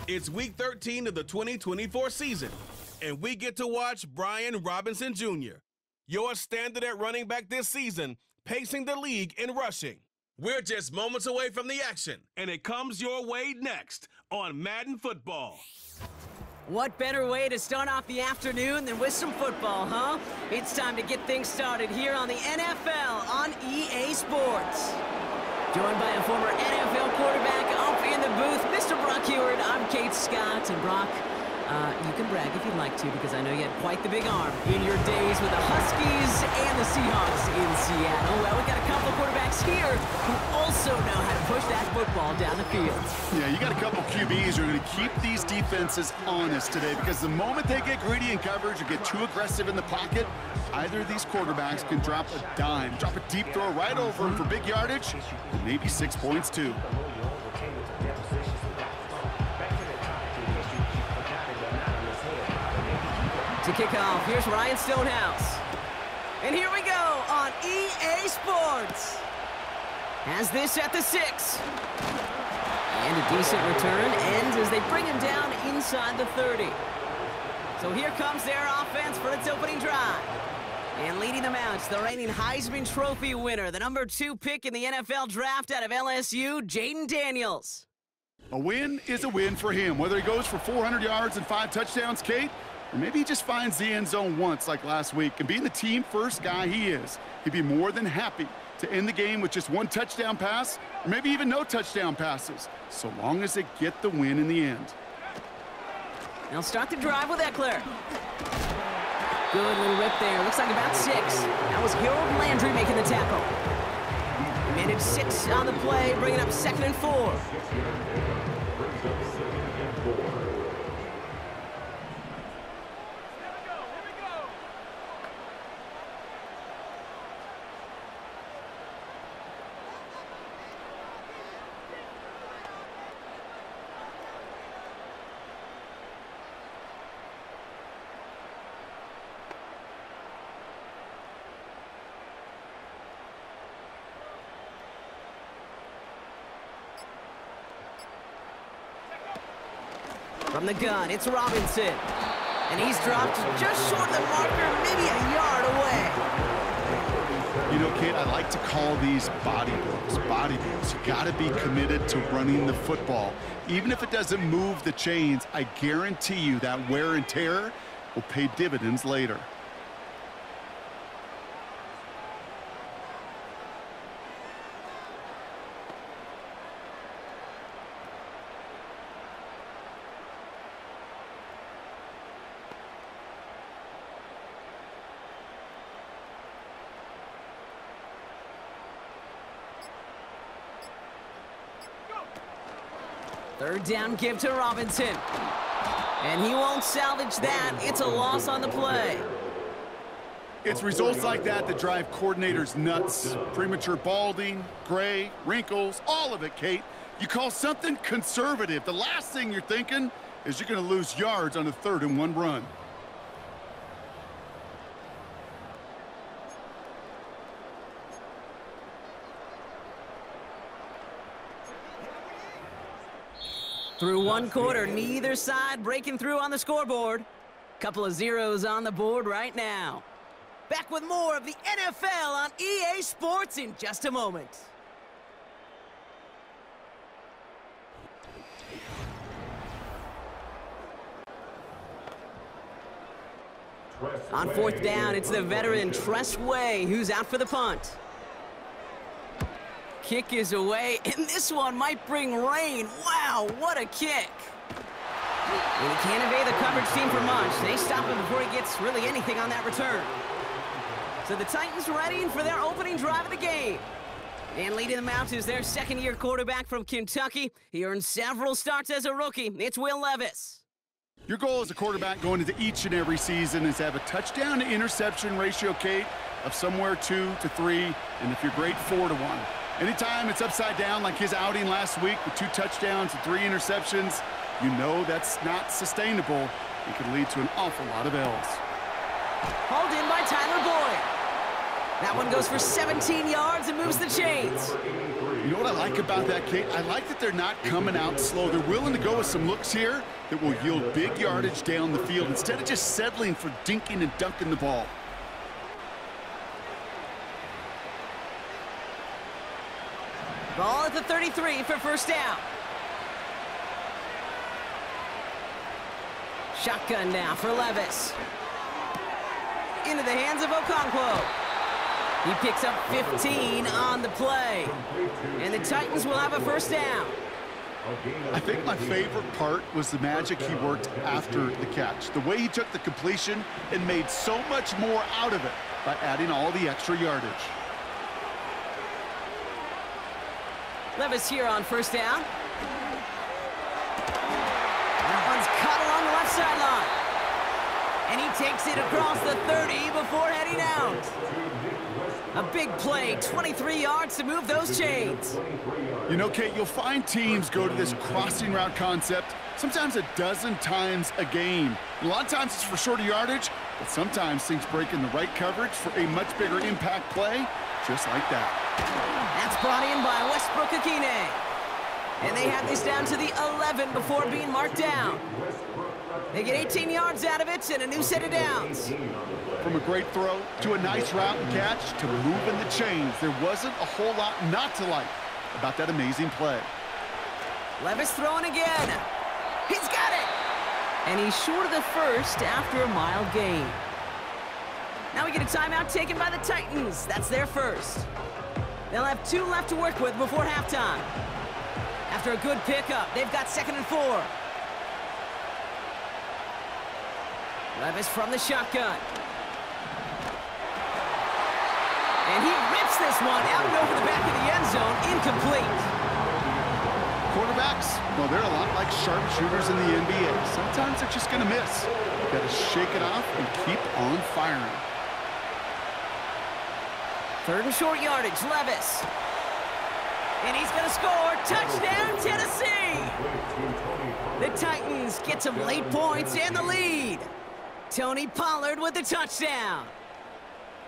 It's Week 13 of the 2024 season, and we get to watch Brian Robinson Jr., your standard at running back this season, pacing the league in rushing. We're just moments away from the action, and it comes your way next on Madden Football. What better way to start off the afternoon than with some football, huh? It's time to get things started here on the NFL on EA Sports. Joined by a former NFL quarterback up in the booth, Mr. Brock Heward. I'm Kate Scott, and Brock, you can brag if you'd like to, because I know you had quite the big arm in your days with the Huskies and the Seahawks in Seattle. Well, we got a couple of quarterbacks here who also know how to push that football down the field. Yeah, you got a couple QBs who are going to keep these defenses honest today, because the moment they get greedy in coverage or get too aggressive in the pocket, either of these quarterbacks can drop a dime, drop a deep throw right over him for big yardage, and maybe 6 points too. To kick off, here's Ryan Stonehouse. And here we go on EA Sports. Has this at the 6. And a decent return ends as they bring him down inside the 30. So here comes their offense for its opening drive. And leading them out, it's the reigning Heisman Trophy winner, the number 2 pick in the NFL draft out of LSU, Jaden Daniels. A win is a win for him, whether he goes for 400 yards and 5 touchdowns, Kate, or maybe he just finds the end zone once like last week. And being the team-first guy he is, he'd be more than happy to end the game with just 1 touchdown pass, or maybe even no touchdown passes, so long as they get the win in the end. They'll start the drive with Eckler. Good little rip there. Looks like about 6. That was Harold Landry making the tackle. He made it 6 on the play, bringing up 2nd and 4. From the gun, it's Robinson. And he's dropped just short of the marker, maybe a yard away. You know, Kate, I like to call these body blows. Body blows. You got to be committed to running the football. Even if it doesn't move the chains, I guarantee you that wear and tear will pay dividends later. Third down give to Robinson. And he won't salvage that. It's a loss on the play. It's results like that that drive coordinators nuts. Premature balding, gray, wrinkles, all of it, Kate. You call something conservative. The last thing you're thinking is you're going to lose yards on a 3rd and 1 run. Through 1 quarter, neither side breaking through on the scoreboard. Couple of zeros on the board right now. Back with more of the NFL on EA Sports in just a moment. On 4th down, it's the veteran Tress Way who's out for the punt. Kick is away, and this one might bring rain. Wow, what a kick. And he can't evade the coverage team for much. They stop him before he gets really anything on that return. So the Titans ready for their opening drive of the game. And leading them out is their 2nd-year quarterback from Kentucky. He earned several starts as a rookie. It's Will Levis. Your goal as a quarterback going into each and every season is to have a touchdown-to-interception ratio, Kate, of somewhere 2 to 3, and if you're great, 4 to 1. Anytime it's upside down like his outing last week with 2 touchdowns and 3 interceptions, you know that's not sustainable. It could lead to an awful lot of L's. Hauled in by Tyler Boyd. That one goes for 17 yards and moves the chains. You know what I like about that, Kate? I like that they're not coming out slow. They're willing to go with some looks here that will yield big yardage down the field instead of just settling for dinking and dunking the ball. Ball at the 33 for first down. Shotgun now for Levis. Into the hands of Okonkwo. He picks up 15 on the play. And the Titans will have a first down. I think my favorite part was the magic he worked after the catch. The way he took the completion and made so much more out of it by adding all the extra yardage. Levis here on first down. That one's caught along the left sideline. And he takes it across the 30 before heading out. A big play, 23 yards to move those chains. You know, Kate, you'll find teams go to this crossing route concept sometimes a dozen times a game. And a lot of times it's for shorter yardage, but sometimes things break in the right coverage for a much bigger impact play, just like that. That's brought in by Westbrook Akine. And they have this down to the 11 before being marked down. They get 18 yards out of it and a new set of downs. From a great throw to a nice route and catch to moving the chains, there wasn't a whole lot not to like about that amazing play. Levis throwing again. He's got it. And he's short of the first after a mild gain. Now we get a timeout taken by the Titans. That's their first. They'll have 2 left to work with before halftime. After a good pickup, they've got 2nd and 4. Levis from the shotgun. And he rips this one out and over the back of the end zone, incomplete. Quarterbacks, well, they're a lot like sharpshooters in the NBA. Sometimes they're just going to miss. You've got to shake it off and keep on firing. 3rd and short yardage, Levis. And he's going to score. Touchdown, Tennessee! The Titans get some late points and the lead. Tony Pollard with the touchdown.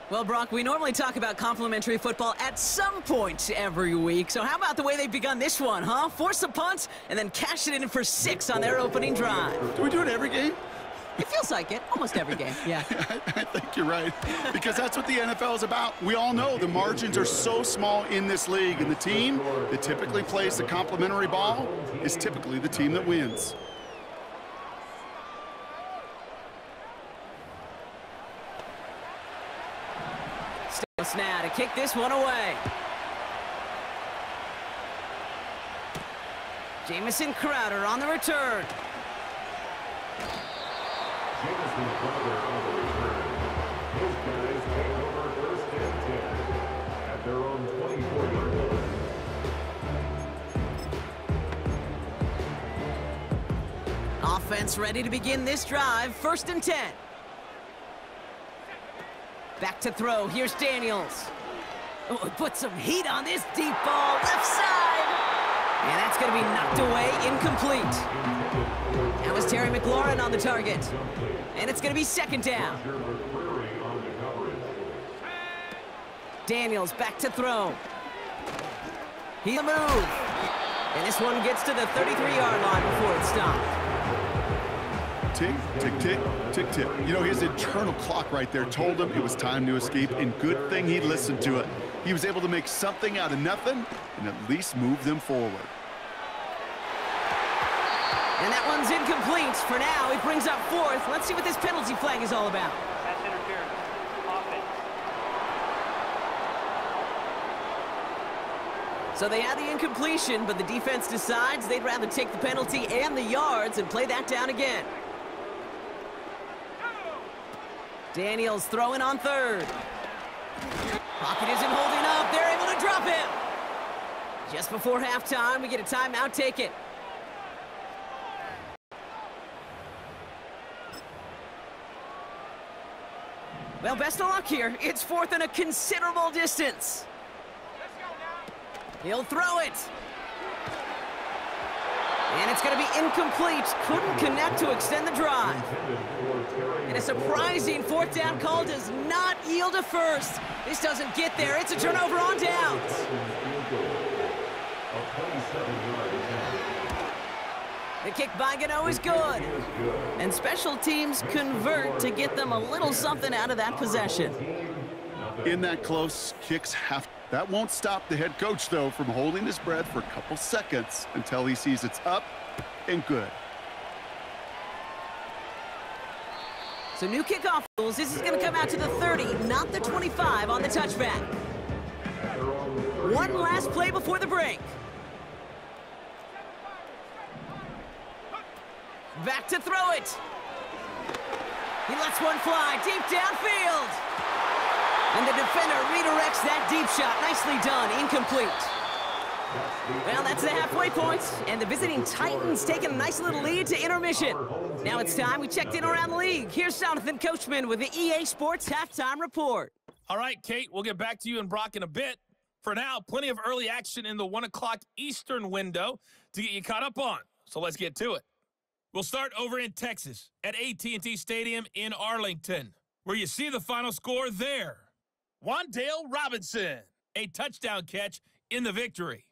Well, Brock, we normally talk about complimentary football at some point every week. So how about the way they've begun this one, huh? Force a punt and then cash it in for 6 on their opening drive. Do we do it every game? It feels like it. Almost every game, yeah. I think you're right. Because that's what the NFL is about. We all know the margins are so small in this league. And the team that typically plays the complimentary ball is typically the team that wins. Now to kick this one away. Jamison Crowder on the return. Jamison Crowder on the return. Those guys take over 1st and 10 at their own 24-yard line. Offense ready to begin this drive. 1st and 10. Back to throw. Here's Daniels. Oh, put some heat on this deep ball. Left side. And that's going to be knocked away. Incomplete. That was Terry McLaurin on the target. And it's going to be 2nd down. Daniels back to throw. He's a move. And this one gets to the 33-yard line before it's stopped. Tick, tick, tick, tick, tick. You know, his internal clock right there told him it was time to escape, and good thing he listened to it. He was able to make something out of nothing and at least move them forward. And that one's incomplete. For now, he brings up 4th. Let's see what this penalty flag is all about. Pass interference. Offense. So they had the incompletion, but the defense decides they'd rather take the penalty and the yards and play that down again. Daniels throwing on 3rd. Pocket isn't holding up. They're able to drop him. Just before halftime, we get a timeout taken. Well, best of luck here. It's 4th and a considerable distance. He'll throw it. And it's going to be incomplete. Couldn't connect to extend the drive. And a surprising 4th down call does not yield a first. This doesn't get there. It's a turnover on downs. The kick by Gano is good. And special teams convert to get them a little something out of that possession. In that close, kicks have. That won't stop the head coach, though, from holding his breath for a couple seconds until he sees it's up and good. So new kickoff rules. This is going to come out to the 30, not the 25 on the touchback. One last play before the break. Back to throw it. He lets one fly deep downfield. And the defender redirects that deep shot. Nicely done. Incomplete. Well, that's the halfway point. And the visiting Titans taking a nice little lead to intermission. Now it's time we checked in around the league. Here's Jonathan Coachman with the EA Sports Halftime Report. All right, Kate, we'll get back to you and Brock in a bit. For now, plenty of early action in the 1 o'clock Eastern window to get you caught up on. So let's get to it. We'll start over in Texas at AT&T Stadium in Arlington, where you see the final score there. Wan'Dale Robinson, a touchdown catch in the victory.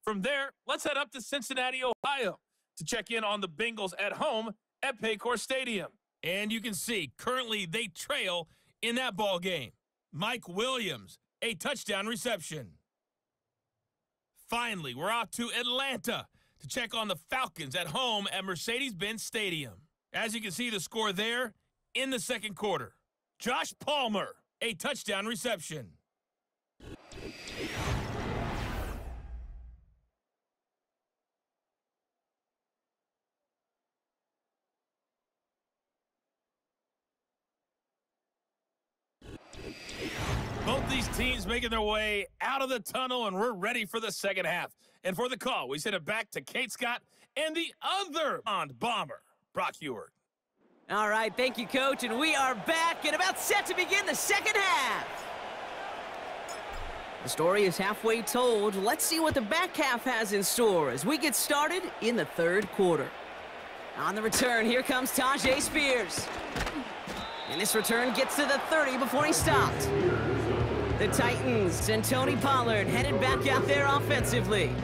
From there, let's head up to Cincinnati, Ohio, to check in on the Bengals at home at Paycor Stadium. And you can see, currently they trail in that ball game. Mike Williams, a touchdown reception. Finally, we're off to Atlanta to check on the Falcons at home at Mercedes-Benz Stadium. As you can see, the score there in the second quarter. Josh Palmer, a touchdown reception. Both these teams making their way out of the tunnel, and we're ready for the second half. And for the call, we send it back to Kate Scott and the other Bomber, Brock Heward. All right, thank you, Coach. And we are back and about set to begin the second half. The story is halfway told. Let's see what the back half has in store as we get started in the third quarter. On the return, here comes Tajay Spears. And this return gets to the 30 before he stopped. The Titans and Tony Pollard headed back out there offensively.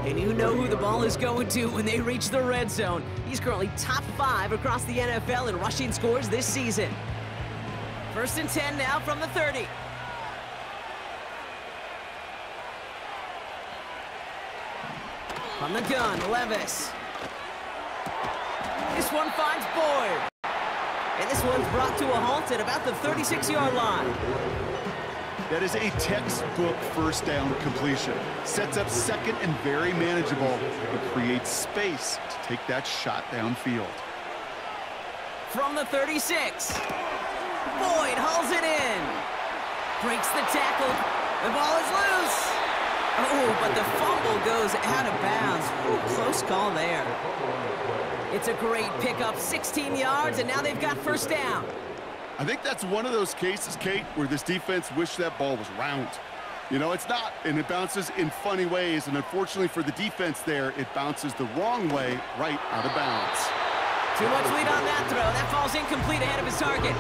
And you know who the ball is going to when they reach the red zone. He's currently top 5 across the NFL in rushing scores this season. 1st and 10 now from the 30. From the gun, Levis. This one finds Boyd. And this one's brought to a halt at about the 36-yard line. That is a textbook first down completion. Sets up second and very manageable and creates space to take that shot downfield. From the 36, Boyd hauls it in. Breaks the tackle. The ball is loose. Oh, but the fumble goes out of bounds. Ooh, close call there. It's a great pickup, 16 yards, and now they've got first down. I think that's one of those cases, Kate, where this defense wished that ball was round. You know, it's not, and it bounces in funny ways, and unfortunately for the defense there, it bounces the wrong way right out of bounds. Too much lead on that throw. That falls incomplete ahead of his target.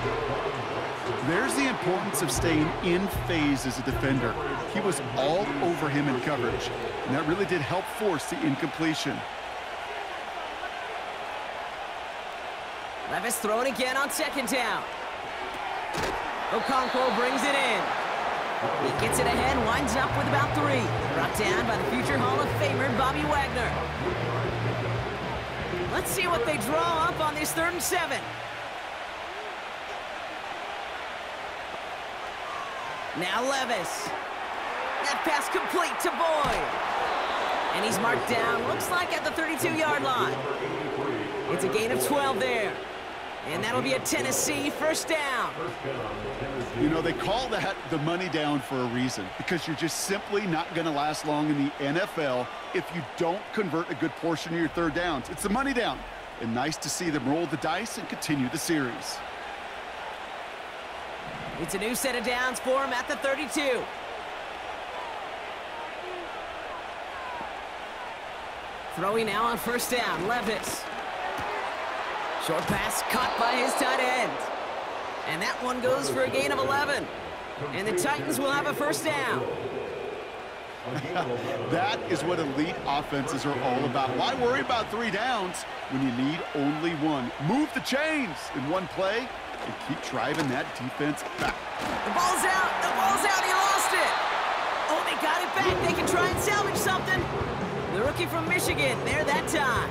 There's the importance of staying in phase as a defender. He was all over him in coverage, and that really did help force the incompletion. Levis throwing again on second down. Okonkwo brings it in. He gets it ahead, winds up with about 3. Brought down by the future Hall of Famer, Bobby Wagner. Let's see what they draw up on this 3rd and 7. Now Levis. That pass complete to Boyd. And he's marked down, looks like at the 32-yard line. It's a gain of 12 there. And that'll be a Tennessee first down. You know, they call that the money down for a reason, because you're just simply not going to last long in the NFL if you don't convert a good portion of your third downs. It's the money down. And nice to see them roll the dice and continue the series. It's a new set of downs for him at the 32. Throwing now on first down, Levis. Short pass caught by his tight end. And that one goes for a gain of 11. And the Titans will have a first down. That is what elite offenses are all about. Why worry about 3 downs when you need only 1? Move the chains in one play and keep driving that defense back. The ball's out. The ball's out. He lost it. Oh, they got it back. They can try and salvage something. The rookie from Michigan there that time.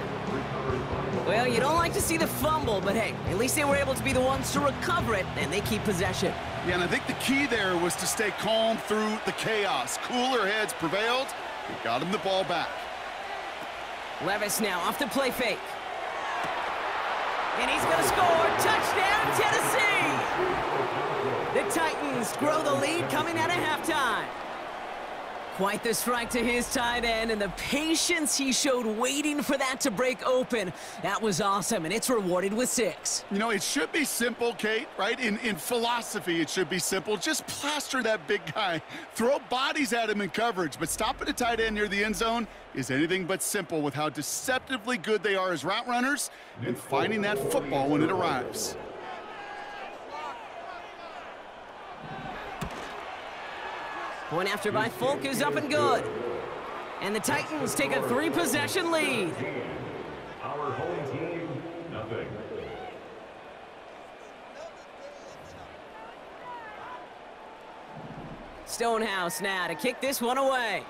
Well, you don't like to see the fumble, but hey, at least they were able to be the ones to recover it, and they keep possession. Yeah, and I think the key there was to stay calm through the chaos. Cooler heads prevailed. They got him the ball back. Levis now off the play fake. And he's going to score. Touchdown, Tennessee! The Titans grow the lead coming out of halftime. Quite the strike to his tight end, and the patience he showed waiting for that to break open. That was awesome, and it's rewarded with 6. You know, it should be simple, Kate, right? In philosophy, it should be simple. Just plaster that big guy. Throw bodies at him in coverage, but stopping a tight end near the end zone is anything but simple with how deceptively good they are as route runners and finding that football when it arrives. Point after by Folk is up and good. And the Titans take a 3-possession lead. Our home team, nothing. Stonehouse now to kick this one away.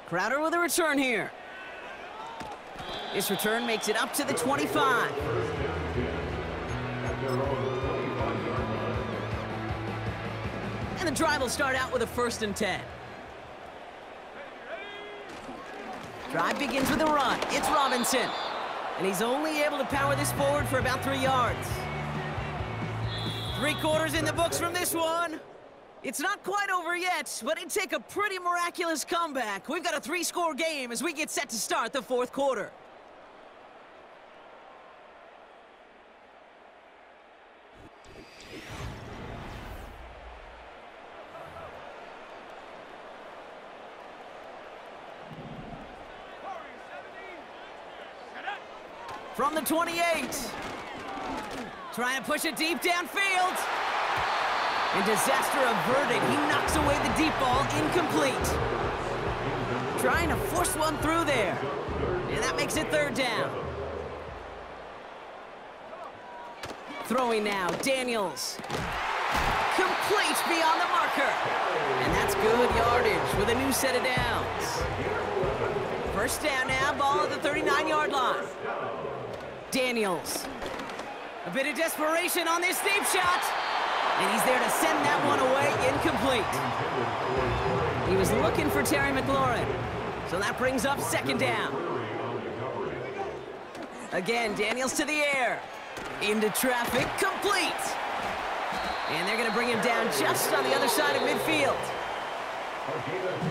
Crowder with a return here. This return makes it up to the 25. And the drive will start out with a 1st and 10. Drive begins with a run. It's Robinson. And he's only able to power this forward for about 3 yards. 3 quarters in the books from this one. It's not quite over yet, but it'd take a pretty miraculous comeback. We've got a 3-score game as we get set to start the 4th quarter. From the 28. Trying to push it deep downfield. And disaster averted. He knocks away the deep ball, incomplete. Trying to force one through there. And that makes it 3rd down. Throwing now, Daniels. Complete beyond the marker. And that's good yardage with a new set of downs. 1st down now, ball at the 39-yard line. Daniels. A bit of desperation on this deep shot. And he's there to send that one away, incomplete. He was looking for Terry McLaurin. So that brings up 2nd down. Again, Daniels to the air. Into traffic, complete. And they're going to bring him down just on the other side of midfield.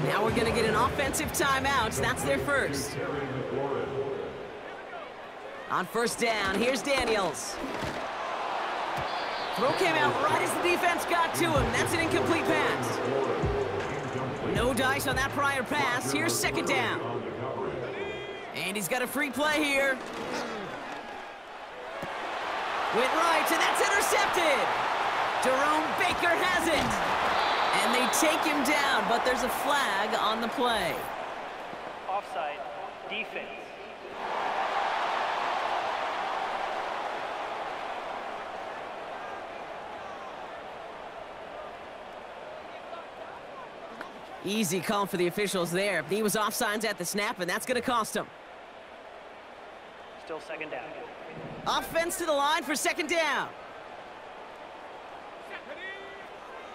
Now we're going to get an offensive timeout. That's their first. On 1st down, here's Daniels. Throw came out right as the defense got to him. That's an incomplete pass. No dice on that prior pass. Here's 2nd down. And he's got a free play here. Went right, and that's intercepted. Jerome Baker has it. And they take him down, but there's a flag on the play. Offside, defense. Easy call for the officials there. He was offsides at the snap, and that's going to cost him. Still 2nd down. Offense to the line for 2nd down.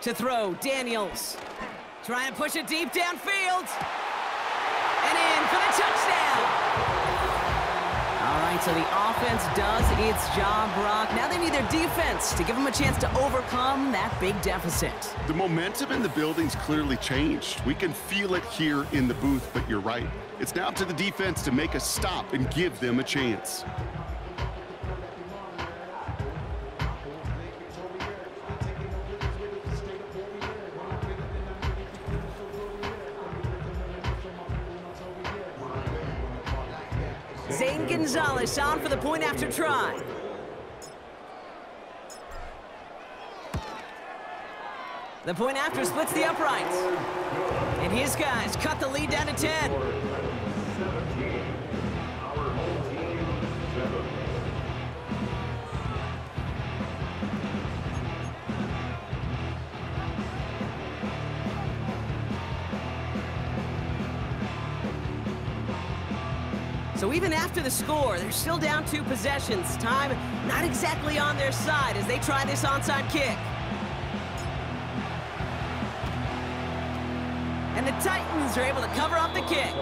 To throw, Daniels. Trying to push it deep downfield. And in for the touchdown. All right, so the offense does its job, Brock. Now they need their defense to give them a chance to overcome that big deficit. The momentum in the building's clearly changed. We can feel it here in the booth, but you're right. It's now up to the defense to make a stop and give them a chance. Zane Gonzalez on for the point after try. The point after splits the uprights. And his guys cut the lead down to 10. 17. Our home team, 7. So even after the score, they're still down 2 possessions. Time not exactly on their side as they try this onside kick. And the Titans are able to cover up the kick.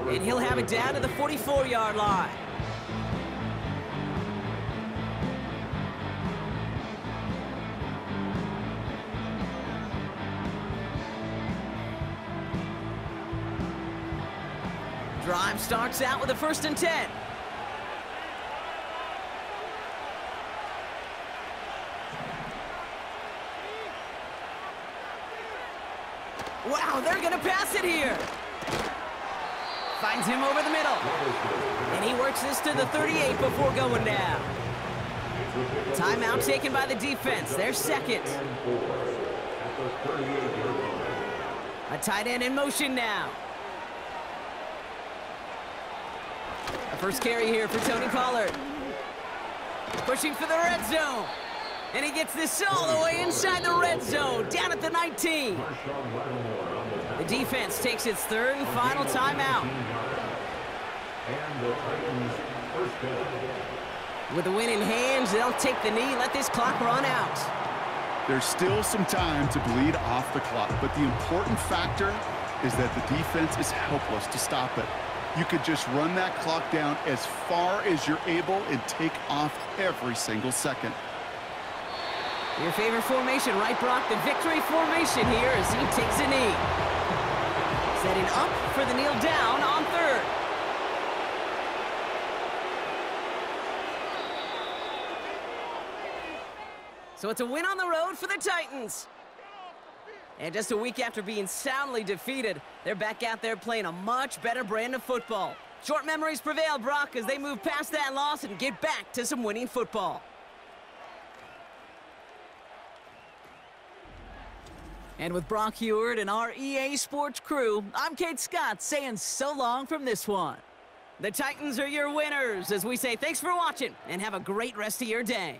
And he'll have it down to the 44-yard line. Drive starts out with a 1st and 10. Wow, they're going to pass it here. Finds him over the middle. And he works this to the 38 before going down. Timeout taken by the defense. Their second. A tight end in motion now. A first carry here for Tony Pollard. Pushing for the red zone. And he gets this all the way inside the red zone, down at the 19. The defense takes its 3rd and final timeout. With the win in hand, they'll take the knee, let this clock run out. There's still some time to bleed off the clock, but the important factor is that the defense is helpless to stop it. You could just run that clock down as far as you're able and take off every single second. Your favorite formation, right, Brock? The victory formation here as he takes a knee. Setting up for the kneel down on 3rd. So it's a win on the road for the Titans. And just a week after being soundly defeated, they're back out there playing a much better brand of football. Short memories prevail, Brock, as they move past that loss and get back to some winning football. And with Brock Heward and our EA Sports crew, I'm Kate Scott saying so long from this one. The Titans are your winners as we say thanks for watching and have a great rest of your day.